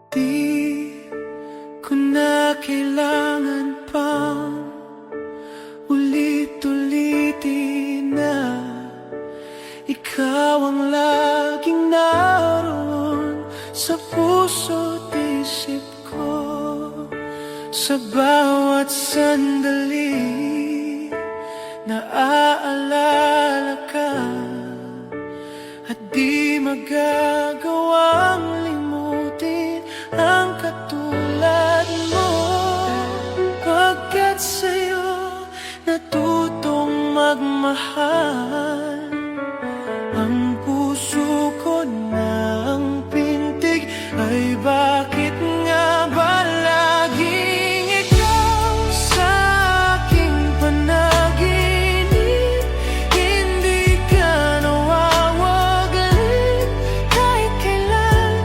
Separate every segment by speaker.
Speaker 1: Di ko na kailangan pang ulit-ulitin na ikaw ang laging naroon sa puso't isip ko. Sa bawat sandali naaalala ka, at di magagawang limutin ang katulad mo. Pagkat sa'yo natutong magmahal, ang puso ko ng pintig ay bakit nga ba laging ikaw sa aking panaginip? Hindi ka nawawaglit kahit kailan.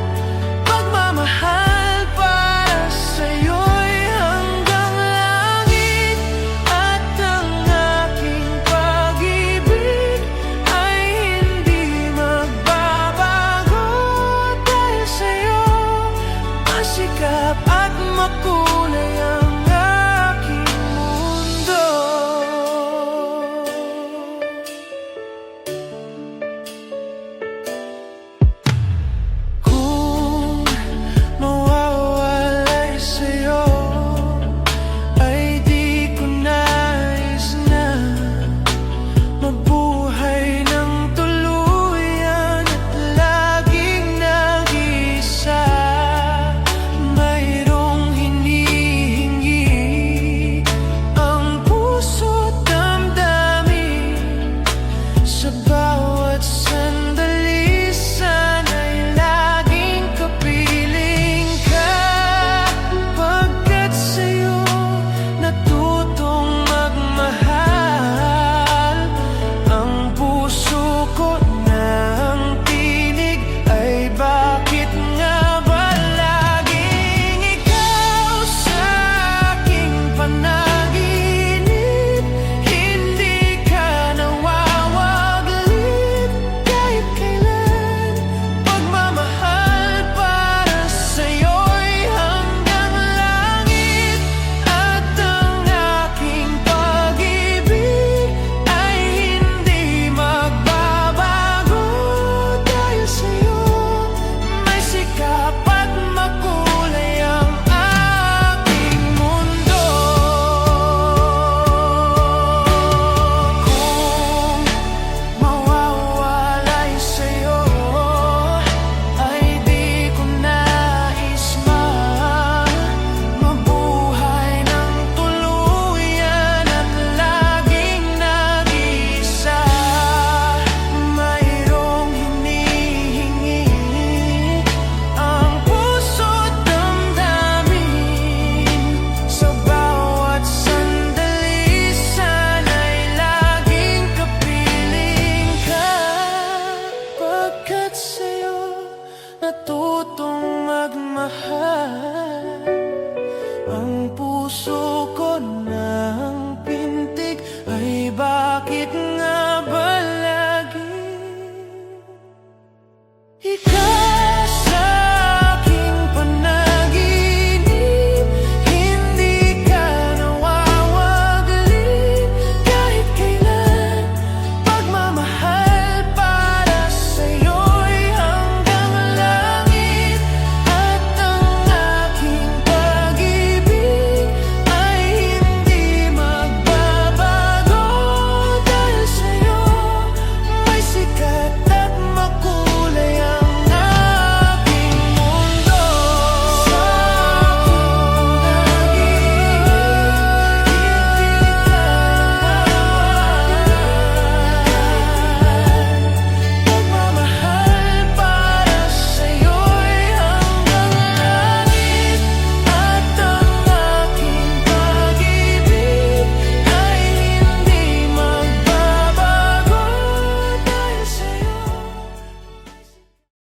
Speaker 1: Pagmamahal para sa'yo'y hanggang langit, at ang aking pag-ibig ay hindi magbabago. Dahil sa'yo masikap at makulay ang aking mundo. Kung mawawalay sa'yo ay di ko nais na mabuhay ng tuluyan at laging nag-iisa. Mayroong hinihingi ang puso't damdamin. Sa bawat sandali sana'y laging kapiling ka. Pagkat sa'yo natutong magmahal, ang puso ko ng tinig ay bakit nga ba laging ikaw sa aking panaginip? Hindi ka nawawaglit kahit kailan. Pagmamahal para sa'yo'y hanggang langit, at ang aking pag-ibig ay hindi magbabago. Dahil sa'yo may sikap at makulay ang aking mundo. Kung mawawalay sa'yo ay di ko nais mabuhay ng tuluyan at laging nag-iisa. Mayroong hinihingi ang puso't damdamin. Sa bawat sandali sana'y laging kapiling ka. Pagkat sa'yo natutong magmahal,